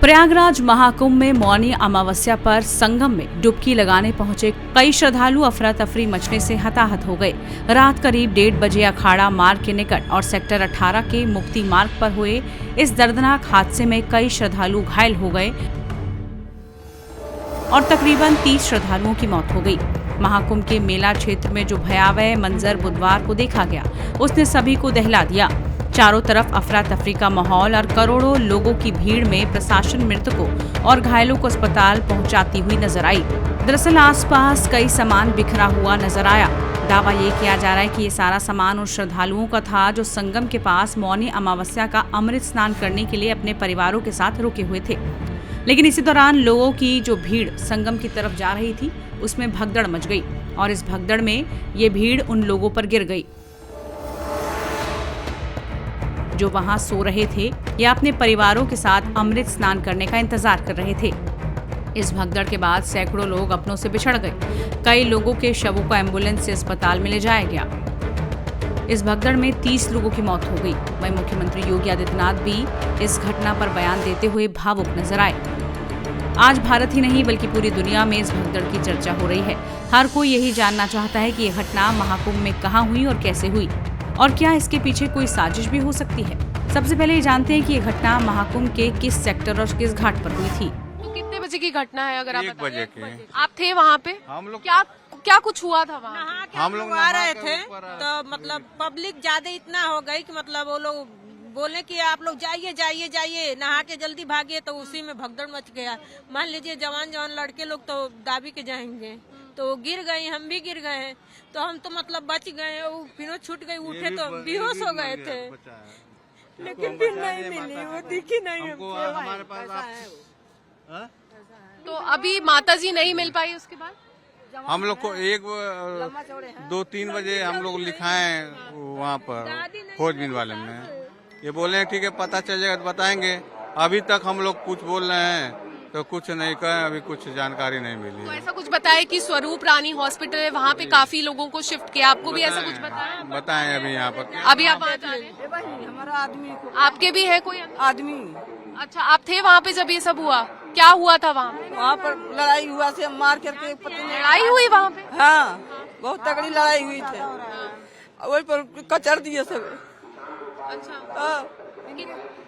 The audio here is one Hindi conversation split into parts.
प्रयागराज महाकुंभ में मौनी अमावस्या पर संगम में डुबकी लगाने पहुंचे कई श्रद्धालु अफरा तफरी मचने से हताहत हो गए। रात करीब 1:30 बजे अखाड़ा मार्ग के निकट और सेक्टर 18 के मुक्ति मार्ग पर हुए इस दर्दनाक हादसे में कई श्रद्धालु घायल हो गए और तकरीबन 30 श्रद्धालुओं की मौत हो गई। महाकुंभ के मेला क्षेत्र में जो भयावह मंजर बुधवार को देखा गया, उसने सभी को दहला दिया। चारों तरफ अफरा तफरी का माहौल और करोड़ों लोगों की भीड़ में प्रशासन मृतकों और घायलों को अस्पताल पहुंचाती हुई नजर आई। दरअसल आसपास कई सामान बिखरा हुआ नजर आया। दावा ये किया जा रहा है कि ये सारा सामान उन श्रद्धालुओं का था जो संगम के पास मौनी अमावस्या का अमृत स्नान करने के लिए अपने परिवारों के साथ रुके हुए थे। लेकिन इसी दौरान लोगों की जो भीड़ संगम की तरफ जा रही थी, उसमें भगदड़ मच गई और इस भगदड़ में ये भीड़ उन लोगों पर गिर गई जो वहां सो रहे थे या अपने परिवारों के साथ अमृत स्नान करने का इंतजार कर रहे थे। इस भगदड़ के बाद सैकड़ों लोग अपनों से बिछड़ गए। कई लोगों के शवों को एम्बुलेंस से अस्पताल में ले जाया गया। इस भगदड़ में 30 लोगों की मौत हो गई। वहीं मुख्यमंत्री योगी आदित्यनाथ भी इस घटना पर बयान देते हुए भावुक नजर आए। आज भारत ही नहीं बल्कि पूरी दुनिया में इस भगदड़ की चर्चा हो रही है। हर कोई यही जानना चाहता है कि यह घटना महाकुंभ में कहां हुई और कैसे हुई, और क्या इसके पीछे कोई साजिश भी हो सकती है। सबसे पहले ये जानते हैं कि ये घटना महाकुंभ के किस सेक्टर और किस घाट पर हुई थी। तो कितने बजे की घटना है, अगर आप 1 बजे के। आप थे वहाँ पे? हम लोग क्या कुछ हुआ था वहाँ? हम लोग आ रहे थे तो मतलब पब्लिक ज्यादा इतना हो गई कि मतलब वो लोग बोले कि आप लोग जाइए जाइए जाइए, नहा के जल्दी भागिए, तो उसी में भगदड़ मच गया। मान लीजिए जवान लड़के लोग तो दाबी के जाएंगे, तो गिर गए, हम भी गिर गए, तो हम तो मतलब बच गए। फिर छूट गई, उठे तो बेहोश हो गए थे, लेकिन फिर नहीं मिली, वो दिखी नहीं हमारे पास। तो अभी माताजी नहीं मिल पाई उसके बाद? हम लोग को 2-3 बजे हम लोग लिखाए वहाँ पर खोजबीन वाले में, ये बोले ठीक है पता चल जाएगा तो बताएंगे। अभी तक हम लोग कुछ बोल रहे हैं तो कुछ नहीं कहें, अभी कुछ जानकारी नहीं मिली। तो ऐसा कुछ बताया कि स्वरूप रानी हॉस्पिटल है, वहाँ पे काफी लोगों को शिफ्ट किया, आपको भी ऐसा कुछ बताया? बताएं अभी यहाँ पर। अभी आप वहाँ जा रहे हैं? हमारा आदमी को, आपके भी है कोई आदमी। अच्छा, आप थे वहाँ पे जब ये सब हुआ? क्या हुआ था वहाँ? वहाँ पर लड़ाई हुआ से मार करके लड़ाई हुई वहाँ पे? हाँ, बहुत तगड़ी लड़ाई हुई थी, वही पर कचर दिए सब। अच्छा,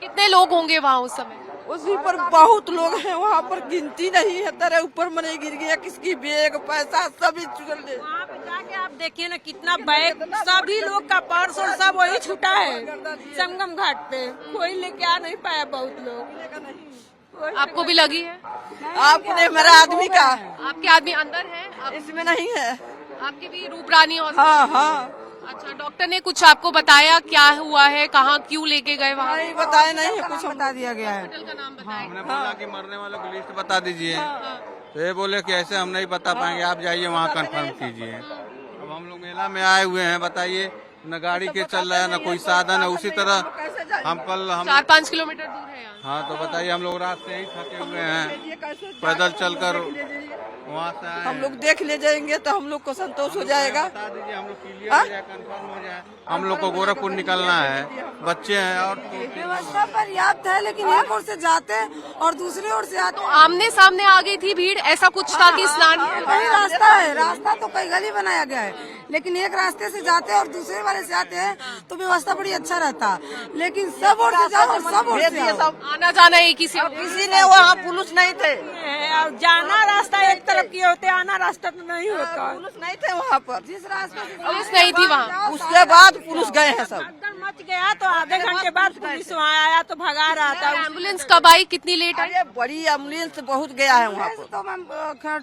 कितने लोग होंगे वहाँ उस समय? उसी पर बहुत लोग हैं, वहाँ पर गिनती नहीं है। तेरे ऊपर मने गिर गया, किसकी बैग पैसा सभी चुगल ले। वहाँ पे जाके आप देखिए ना कितना बैग, सभी लोग का पर्स और सब वही छूटा है संगम घाट पे, कोई लेके आ नहीं पाया। बहुत लोग। आपको भी लगी है? आपने मेरा आदमी का, आपके आदमी अंदर है? इसमें नहीं है। आपके भी रूप रानी और? हाँ हाँ। अच्छा, डॉक्टर ने कुछ आपको बताया क्या हुआ है, कहाँ क्यों लेके गए वहाँ? नहीं बताया नहीं है, कुछ बता दिया गया है। हॉस्पिटल का नाम बताया? हमने बोला कि मरने वालों की लिस्ट बता दीजिए, तो ये बोले कि ऐसे हम नहीं बता पाएंगे, आप जाइए वहाँ कंफर्म कीजिए। अब हम लोग मेला में आए हुए हैं, बताइए न गाड़ी के चल रहा है न कोई साधन है। उसी तरह हम 4-5 किलोमीटर दूर है यहाँ। हाँ, तो बताइए हम लोग रात से ही थके हुए हैं, पैदल चलकर वहाँ से आए। हम लोग देख ले जाएंगे तो हम लोग को संतोष हो जाएगा। बता दीजिए हम लोग क्लियर हो जाए, कंफर्म हो जाए। हम लोग को गोरखपुर निकलना है, बच्चे हैं और व्यवस्था पर्याप्त है, लेकिन एक ओर से जाते और दूसरी ओर से आते। तो आमने सामने आ गई थी भीड़, ऐसा कुछ था कि स्नान? वही रास्ता है, रास्ता तो कई गली बनाया गया है, लेकिन एक रास्ते से जाते और दूसरे वाले से आते हैं तो व्यवस्था बड़ी अच्छा रहता। लेकिन सब ओर से जाओ और सब ओर से आओ। आना जाना एक ही से? किसी ने वहाँ पुलिस नहीं थे, जाना रास्ता एक तरफ की होते, आना रास्ता तो नहीं होता। पुलिस नहीं थे वहाँ पर, जिस रास्ते से पुलिस नहीं थी वहाँ? उसके बाद पुलिस गए हैं सब। मच गया तो आधे घंटे बाद पुलिस वहाँ आया तो भगा रहा था। एम्बुलेंस कब आई, कितनी लेट आई? बड़ी एम्बुलेंस बहुत गया है वहाँ पर, तो मैम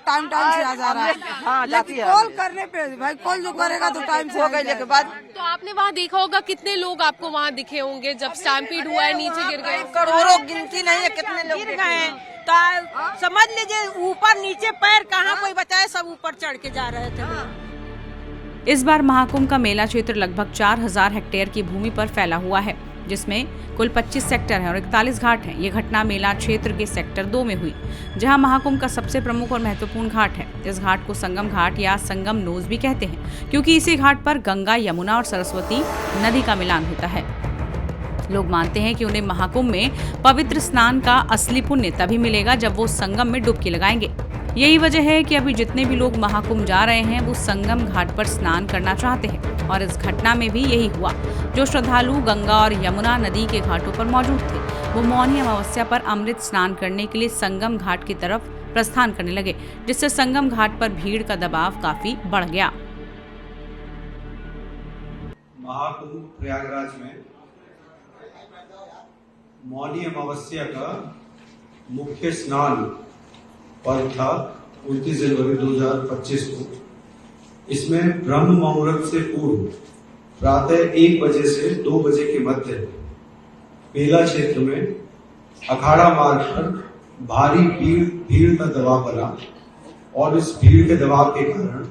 टाइम से आ जा रहा है। हाँ, लेकिन कॉल करने पे भाई कॉल जो करेगा तो टाइम से हो गए के बाद। तो आपने वहाँ देखा होगा, कितने लोग आपको वहाँ दिखे होंगे जब स्टैम्पीड हुआ है, नीचे गिर गए? करोड़ों, गिनती नहीं है कितने लोग गिर गए। तो समझ लीजिए ऊपर नीचे पैर कहाँ कोई बचाए, सब ऊपर चढ़ के जा रहे थे। इस बार महाकुंभ का मेला क्षेत्र लगभग 4000 हेक्टेयर की भूमि पर फैला हुआ है, जिसमें कुल 25 सेक्टर हैं और 41 घाट हैं। ये घटना मेला क्षेत्र के सेक्टर 2 में हुई, जहां महाकुंभ का सबसे प्रमुख और महत्वपूर्ण घाट है। इस घाट को संगम घाट या संगम नोज भी कहते हैं, क्योंकि इसी घाट पर गंगा, यमुना और सरस्वती नदी का मिलान होता है। लोग मानते हैं कि उन्हें महाकुंभ में पवित्र स्नान का असली पुण्य तभी मिलेगा जब वो संगम में डुबकी लगाएंगे। यही वजह है कि अभी जितने भी लोग महाकुंभ जा रहे हैं वो संगम घाट पर स्नान करना चाहते हैं और इस घटना में भी यही हुआ। जो श्रद्धालु गंगा और यमुना नदी के घाटों पर मौजूद थे वो मौनी अमावस्या पर अमृत स्नान करने के लिए संगम घाट की तरफ प्रस्थान करने लगे, जिससे संगम घाट पर भीड़ का दबाव काफी बढ़ गया। महाकुंभ प्रयागराज में मौनी अमावस्या का मुख्य स्नान पर्व था 29 जनवरी 2025 को। इसमें ब्रह्म मुहूर्त से पूर्व प्रातः 1 बजे से 2 बजे के मध्य मेला क्षेत्र में अखाड़ा मार्ग पर भारी भीड़ का दबाव बना और इस भीड़ के दबाव के कारण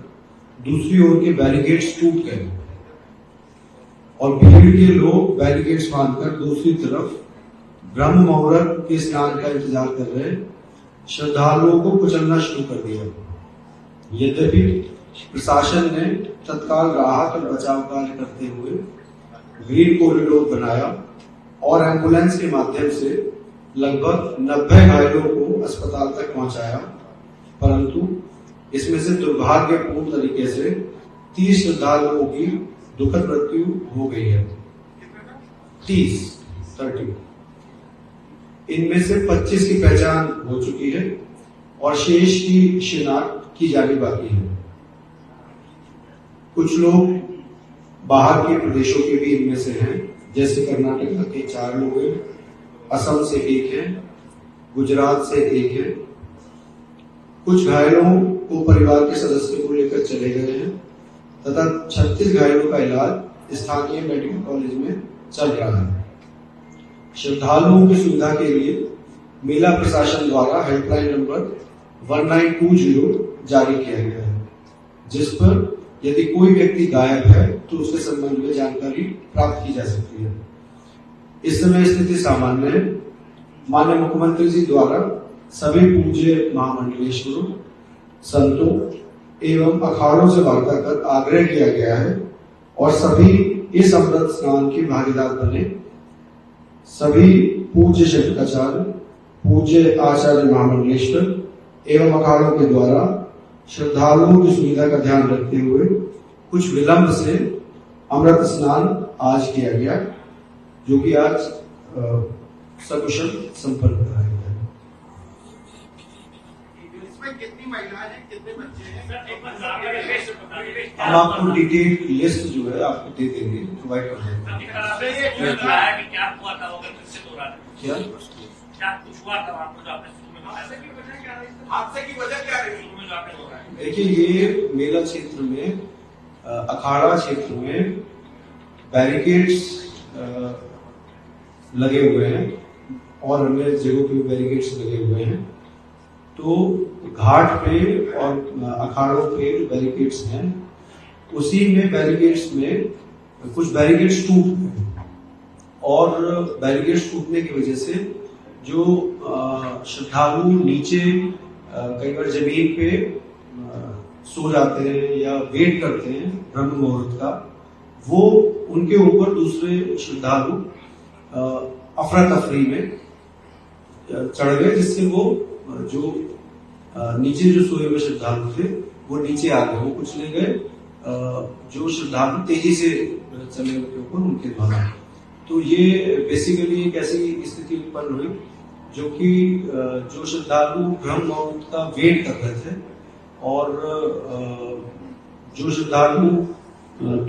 दूसरी ओर के बैरिकेड्स टूट गए और भीड़ के लोग बैरिकेड्स बांधकर दूसरी तरफ ब्रह्म मुहूर्त के स्नान का इंतजार कर रहे श्रद्धालुओं को कुचलना शुरू कर दिया। यद्यपि प्रशासन ने तत्काल राहत और बचाव कार्य करते हुए ग्रीन कॉरिडोर बनाया और एम्बुलेंस के माध्यम से लगभग 90 घायलों को अस्पताल तक पहुंचाया, परंतु इसमें से दुर्भाग्यपूर्ण तरीके से 30 श्रद्धालुओं की दुखद मृत्यु हो गई है। 30 इनमें से 25 की पहचान हो चुकी है और शेष की शिनाख्त की जानी बाकी है। कुछ लोग बाहर के प्रदेशों के भी इनमें से हैं, जैसे कर्नाटक के 4 लोग हैं, असम से 1 है, गुजरात से 1 है। कुछ घायलों को परिवार के सदस्यों को लेकर चले गए हैं तथा 36 घायलों का इलाज स्थानीय मेडिकल कॉलेज में चल रहा है। श्रद्धालुओं की सुविधा के लिए मेला प्रशासन द्वारा हेल्पलाइन नंबर 1920 जारी किया गया है, जिस पर यदि कोई व्यक्ति गायब है तो उसके संबंध में जानकारी प्राप्त की जा सकती है। इस समय स्थिति सामान्य है। माननीय मुख्यमंत्री जी द्वारा सभी पूज्य महामंडलेश्वरों, संतों एवं अखाड़ों से वार्ता कर आग्रह किया गया है और सभी इस अमृत स्नान के भागीदार बने। सभी पूज्य शंकराचार्य, पूज्य आचार्य महामंडलेश्वर एवं अखाड़ों के द्वारा श्रद्धालुओं की सुविधा का ध्यान रखते हुए कुछ विलंब से अमृत स्नान आज किया गया, जो कि आज सकुशल संपन्न कराया गया। इसमें कितनी महिलाएं हैं, कितने बच्चे हैं? हम आपको डिटेल लिस्ट जो है आपको दे देंगे, प्रोवाइड कर देंगे। क्या कुछ हुआ था आपको जो आपने शुरू में बताया? हादसे की वजह क्या रही? शुरू में जो आपने बताया। देखिए, ये मेला क्षेत्र में, अखाड़ा क्षेत्र में बैरिकेड्स लगे हुए हैं और अन्य जगहों पे बैरिकेड्स लगे हुए हैं। तो घाट पे और अखाड़ों पे जो बैरिकेड्स हैं, उसी में बैरिकेड्स में कुछ बैरिकेड्स टूट गए और बैरिकेड्स टूटने की वजह से जो श्रद्धालु नीचे कई बार जमीन पे सो जाते हैं या वेट करते हैं ब्रह्म मुहूर्त का, वो उनके ऊपर दूसरे श्रद्धालु अफरा तफरी में चढ़ गए, जिससे वो जो नीचे जो सोए हुए श्रद्धालु थे वो नीचे आ गए, वो कुचले गए जो श्रद्धालु तेजी से चले उनके ऊपर उनके द्वारा। तो ये बेसिकली एक ऐसी स्थिति उत्पन्न हुई जो कि जो श्रद्धालु ब्रह्म मुहूर्त का वेट कर रहे थे और जो श्रद्धालु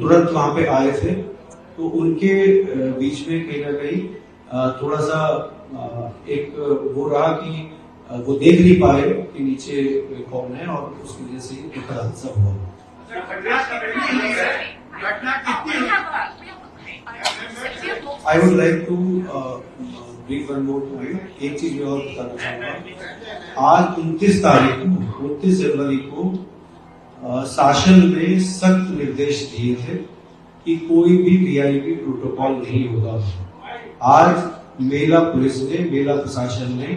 तुरंत वहां पे आए थे, तो उनके बीच में कहीं ना कहीं थोड़ा सा एक वो रहा कि वो देख नहीं पाए कि नीचे कौन है और उसकी वजह से एक हादसा हुआ। I would like to brief one more point. एक चीज मैं और बताना चाहूंगा। आज 29 जनवरी को शासन ने सख्त निर्देश दिए थे कि कोई भी वीआईपी प्रोटोकॉल नहीं होगा। आज मेला पुलिस ने, मेला प्रशासन ने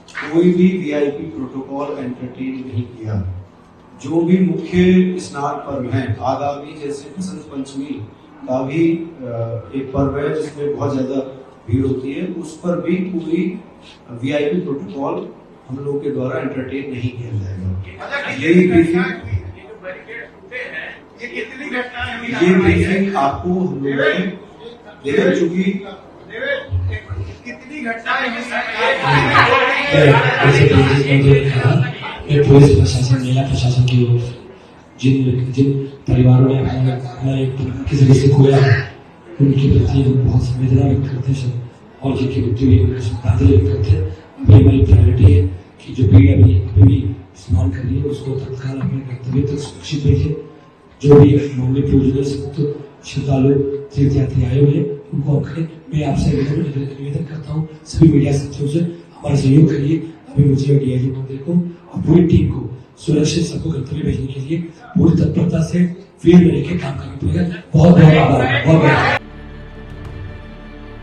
कोई भी वीआईपी प्रोटोकॉल एंटरटेन नहीं किया। जो भी मुख्य स्नान पर्व हैं, आगामी जैसे बसंत पंचमी का भी एक पर्व है जिसमें बहुत ज्यादा भीड़ होती है, उस पर भी पूरी वीआईपी प्रोटोकॉल हम लोग के द्वारा एंटरटेन नहीं किया जाएगा। यही ब्रीफिंग आपको हम लोगों ने दे चुकी। कितनी घटनाएं पुलिस प्रशासन, जिला प्रशासन की ओर जिन परिवारों ने अपना एक किसी तरह से खोया उनके प्रति हम बहुत संवेदना व्यक्त करते हैं और जिनकी मृत्यु हुई श्रद्धांजलि व्यक्त करते हैं। अभी हमारी प्रायोरिटी है कि जो भीड़ अभी भी स्नान कर रही है उसको तत्काल अपने गंतव्य तक सुरक्षित रखे। जो भी मामले पूजनीय श्रद्धालु तीर्थयात्री आए हुए उनको रखें। मैं आपसे निवेदन करता हूँ सभी मीडिया साथियों से हमारा सहयोग करिए। अभी मुझे और डीआईजी महोदय को और पूरी टीम को सुरक्षित सबको गंतव्य भेजने के लिए पूरी तत्परता से फील्ड में लेकर काम करना पड़ेगा। बहुत बहुत आभार, बहुत बहुत।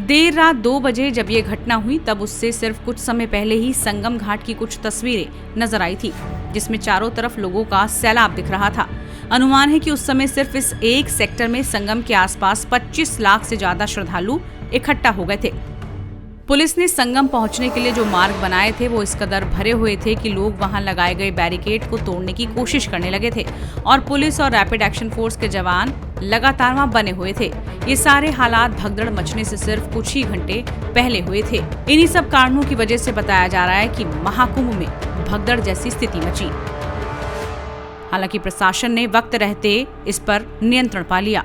देर रात 2 बजे जब ये घटना हुई तब उससे सिर्फ कुछ समय पहले ही संगम घाट की कुछ तस्वीरें नजर आई थी, जिसमें चारों तरफ लोगों का सैलाब दिख रहा था। अनुमान है कि उस समय सिर्फ इस एक सेक्टर में संगम के आसपास 25 लाख से ज्यादा श्रद्धालु इकट्ठा हो गए थे। पुलिस ने संगम पहुंचने के लिए जो मार्ग बनाए थे वो इस कदर भरे हुए थे कि लोग वहां लगाए गए बैरिकेड को तोड़ने की कोशिश करने लगे थे और पुलिस और रैपिड एक्शन फोर्स के जवान लगातार वहां बने हुए थे। ये सारे हालात भगदड़ मचने से सिर्फ कुछ ही घंटे पहले हुए थे। इन्हीं सब कारणों की वजह से बताया जा रहा है कि महाकुंभ में भगदड़ जैसी स्थिति मची। हालांकि प्रशासन ने वक्त रहते इस पर नियंत्रण पा लिया।